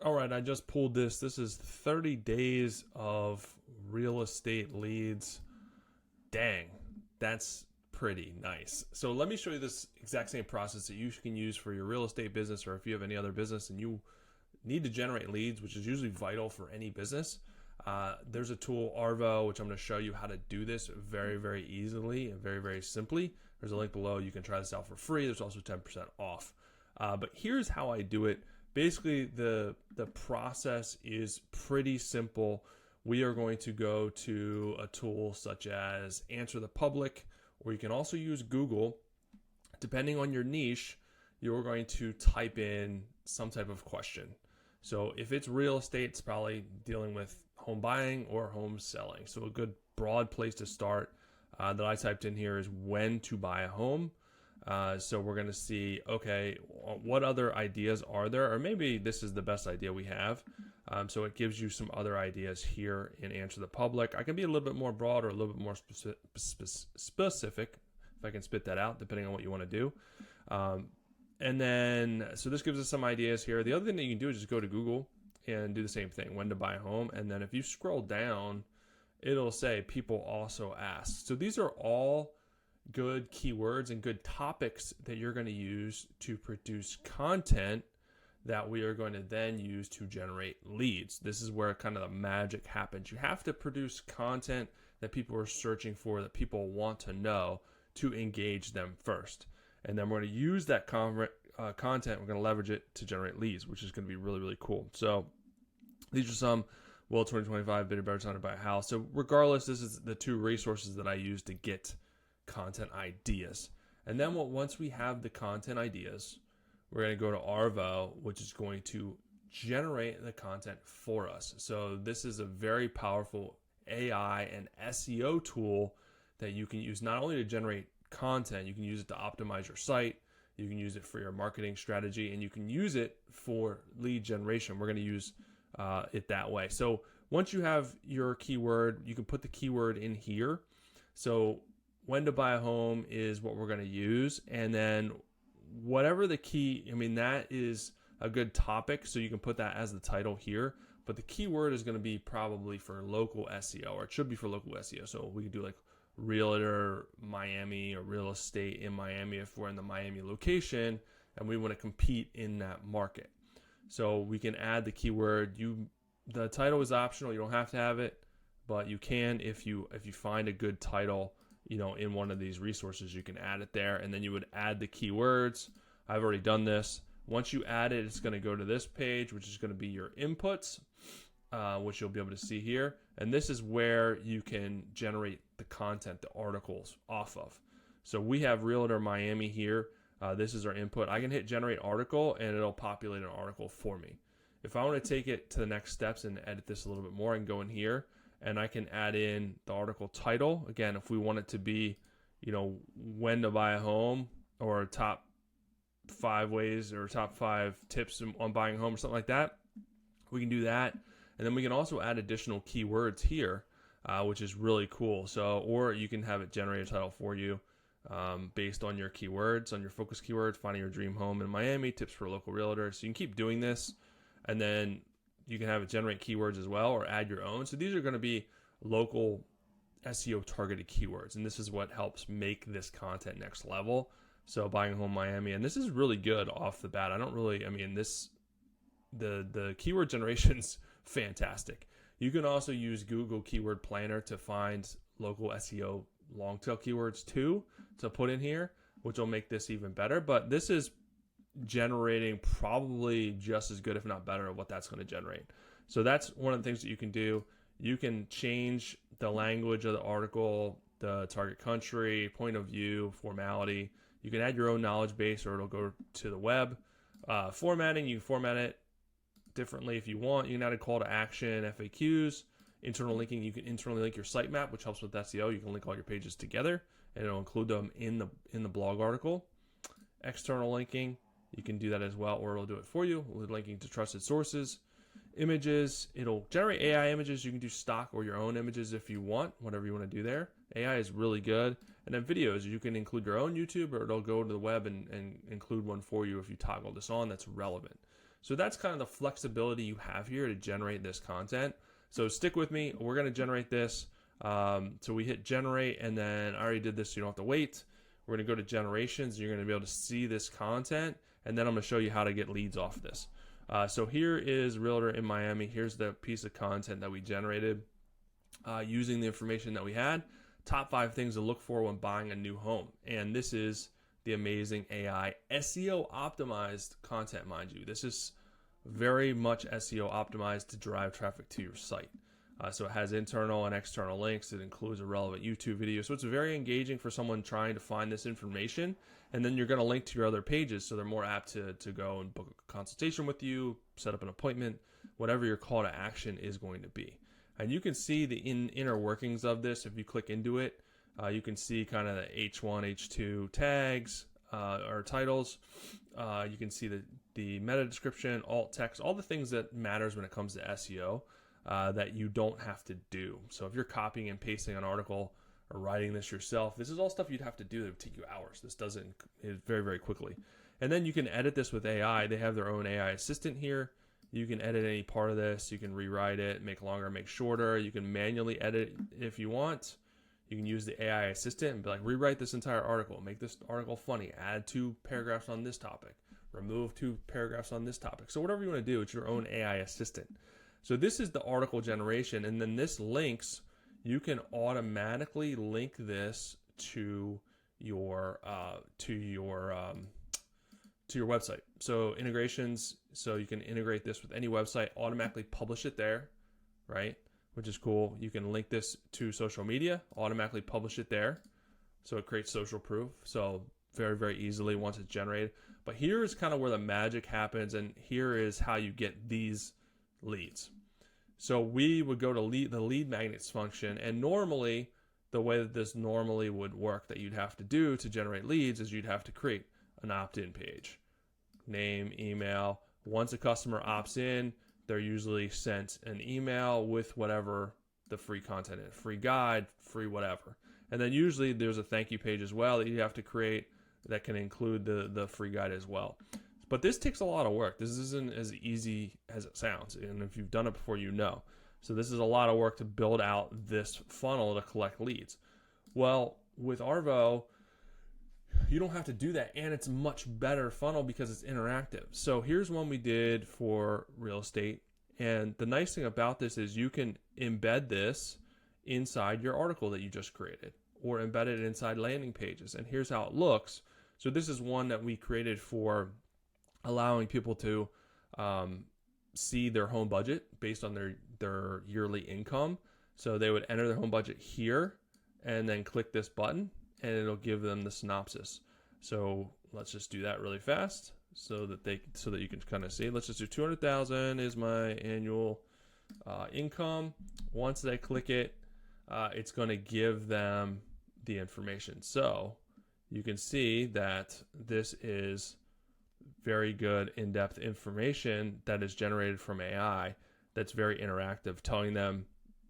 All right, I just pulled this. This is 30 days of real estate leads. Dang, that's pretty nice. So let me show you this exact same process that you can use for your real estate business, or if you have any other business and you need to generate leads, which is usually vital for any business. There's a tool, Arvo, which I'm going to show you how to do this very, very easily and very, very simply. There's a link below. You can try this out for free. There's also 10% off. But here's how I do it. Basically, the process is pretty simple. We are going to go to a tool such as Answer the Public, or you can also use Google. Depending on your niche, you're going to type in some type of question. So if it's real estate, it's probably dealing with home buying or home selling. So a good broad place to start that I typed in here is when to buy a home. So we're going to see, okay, what other ideas are there? Or maybe this is the best idea we have. So it gives you some other ideas here in Answer the Public. I can be a little bit more broad or a little bit more specific, if I can spit that out, depending on what you want to do. And then, so this gives us some ideas here. The other thing that you can do is just go to Google and do the same thing, when to buy a home. And then if you scroll down, it'll say people also ask. So these are all good keywords and good topics that you're going to use to produce content that we are going to then use to generate leads. This is where kind of the magic happens. You have to produce content that people are searching for, that people want to know, to engage them first. And then we're going to use that content, we're going to leverage it to generate leads, which is going to be really, really cool. So these are some, 2025, bigger, better time to buy a house. So regardless, this is the two resources that I use to get content ideas. And then once we have the content ideas, we're going to go to Arvo, which is going to generate the content for us. So this is a very powerful AI and SEO tool that you can use not only to generate content, you can use it to optimize your site, you can use it for your marketing strategy, and you can use it for lead generation. We're going to use it that way. So once you have your keyword, you can put the keyword in here. So when to buy a home is what we're going to use. And then whatever the key, that is a good topic. So you can put that as the title here. But the keyword is going to be probably for local SEO, or it should be for local SEO. So we could do like realtor Miami or real estate in Miami if we're in the Miami location and we want to compete in that market. So we can add the keyword. The title is optional. You don't have to have it, but you can if you find a good title, in one of these resources, you can add it there, and then you would add the keywords. I've already done this. Once you add it, it's going to go to this page, which is going to be your inputs, which you'll be able to see here. And this is where you can generate the content, the articles off of. So we have Realtor Miami here. This is our input. I can hit generate article and it'll populate an article for me. If I want to take it to the next steps and edit this a little bit more, I can go in here and I can add in the article title. Again, if we want it to be, when to buy a home, or top 5 ways or top 5 tips on buying a home or something like that, we can do that. And then we can also add additional keywords here, which is really cool. So, or you can have it generate a title for you based on your keywords, on your focus keywords, finding your dream home in Miami, tips for local realtors. So you can keep doing this, and then you can have it generate keywords as well, or add your own. So these are going to be local SEO targeted keywords, and this is what helps make this content next level. So buying a home Miami, and this is really good off the bat. The keyword generation's fantastic. You can also use Google Keyword Planner to find local SEO long tail keywords too to put in here, which will make this even better. But this is generating probably just as good, if not better, of what that's going to generate. So that's one of the things that you can do. You can change the language of the article, the target country, point of view, formality. You can add your own knowledge base, or it'll go to the web. Formatting, you can format it differently if you want. You can add a call to action, FAQs. Internal linking, you can internally link your sitemap, which helps with SEO. You can link all your pages together, and it'll include them in the blog article. External linking, you can do that as well, or it'll do it for you with linking to trusted sources. Images, it'll generate AI images. You can do stock or your own images if you want, whatever you want to do there. AI is really good. And then videos, you can include your own YouTube, or it'll go to the web and include one for you if you toggle this on that's relevant. So that's kind of the flexibility you have here to generate this content. So stick with me. We're going to generate this. So we hit generate, and then I already did this, so you don't have to wait. We're going to go to generations. You're going to be able to see this content, and then I'm going to show you how to get leads off this. So here is Realtor in Miami. Here's the piece of content that we generated using the information that we had. Top 5 things to look for when buying a new home. And this is the amazing AI SEO optimized content, mind you. This is very much SEO optimized to drive traffic to your site. So it has internal and external links. It includes a relevant YouTube video. So it's very engaging for someone trying to find this information. And then you're going to link to your other pages, so they're more apt to go and book a consultation with you, set up an appointment, whatever your call to action is going to be. And you can see the inner workings of this. If you click into it, you can see kind of the H1, H2 tags or titles. You can see the meta description, alt text, all the things that matters when it comes to SEO that you don't have to do. So if you're copying and pasting an article or writing this yourself, this is all stuff you'd have to do that would take you hours. This does it very, very quickly. And then you can edit this with AI. They have their own AI assistant here. You can edit any part of this. You can rewrite it, make longer, make shorter. You can manually edit it if you want. You can use the AI assistant and be like, rewrite this entire article, make this article funny, add 2 paragraphs on this topic, remove 2 paragraphs on this topic. So whatever you want to do, it's your own AI assistant. So this is the article generation, and then this links, you can automatically link this to your website. So integrations, so you can integrate this with any website, automatically publish it there, right? Which is cool. You can link this to social media, automatically publish it there. So it creates social proof. So very, very easily once it's generated. But here is kind of where the magic happens, and here is how you get these leads. So we would go to the lead magnets function, and normally the way that this normally would work that you'd have to do to generate leads is you'd have to create an opt-in page. Name, email. Once a customer opts in, they're usually sent an email with whatever the free content is, free guide, free whatever. And then usually there's a thank you page as well that you have to create that can include the free guide as well. But this takes a lot of work. This isn't as easy as it sounds. And if you've done it before, you know. So this is a lot of work to build out this funnel to collect leads. Well, with Arvo, you don't have to do that, and it's a much better funnel because it's interactive. So here's one we did for real estate, and the nice thing about this is you can embed this inside your article that you just created, or embed it inside landing pages. And here's how it looks. So this is one that we created for allowing people to see their home budget based on their yearly income. So they would enter their home budget here and then click this button, and it'll give them the synopsis. So let's just do that really fast so that you can kind of see. Let's just do 200,000 is my annual income. Once they click it, it's going to give them the information. So you can see that this is very good in-depth information that is generated from AI that's very interactive, telling them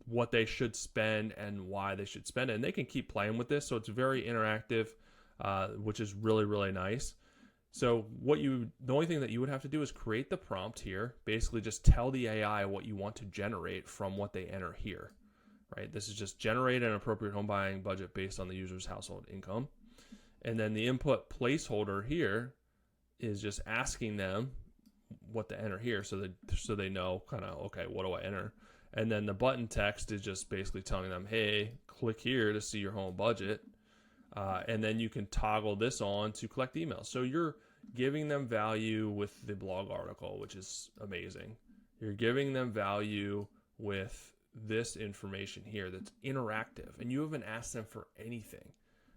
what they should spend and why they should spend it. And they can keep playing with this. So it's very interactive, which is really, really nice. So the only thing that you would have to do is create the prompt here. Basically just tell the AI what you want to generate from what they enter here, right? This is just generate an appropriate home buying budget based on the user's household income. And then the input placeholder here is just asking them what to enter here so they know kind of, okay, what do I enter? And then the button text is just basically telling them, hey, click here to see your home budget. And then you can toggle this on to collect emails. So you're giving them value with the blog article, which is amazing. You're giving them value with this information here that's interactive. And you haven't asked them for anything,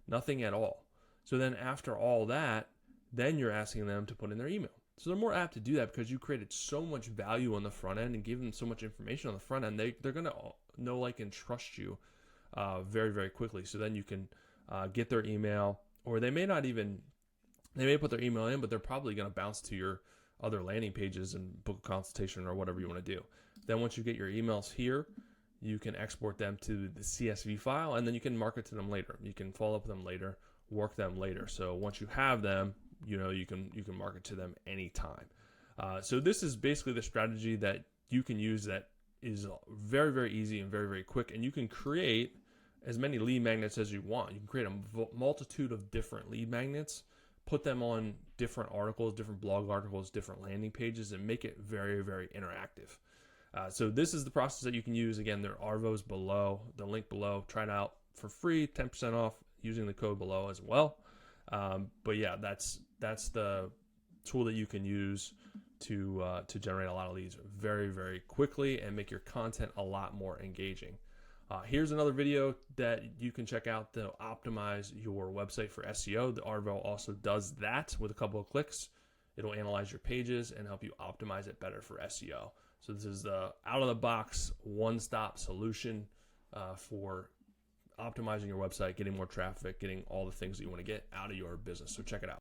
nothing at all. So then after all that, then you're asking them to put in their email. So they're more apt to do that because you created so much value on the front end and gave them so much information on the front end. They're going to know, like, and trust you very, very quickly. So then you can get their email, or they may put their email in, but they're probably going to bounce to your other landing pages and book a consultation or whatever you want to do. Then once you get your emails here, you can export them to the CSV file, and then you can market to them later. You can follow up with them later, work them later. So once you have them, you can market to them anytime. So this is basically the strategy that you can use that is very, very easy and very, very quick. And you can create as many lead magnets as you want. You can create a multitude of different lead magnets, put them on different articles, different blog articles, different landing pages, and make it very, very interactive. So this is the process that you can use. Again, there are Arvos below, the link below. Try it out for free, 10% off using the code below as well. But yeah, that's the tool that you can use to generate a lot of leads very, very quickly and make your content a lot more engaging. Here's another video that you can check out to optimize your website for SEO. The Arvo also does that with a couple of clicks. It'll analyze your pages and help you optimize it better for SEO. So this is the out-of-the-box, one-stop solution for optimizing your website, getting more traffic, getting all the things that you want to get out of your business. So check it out.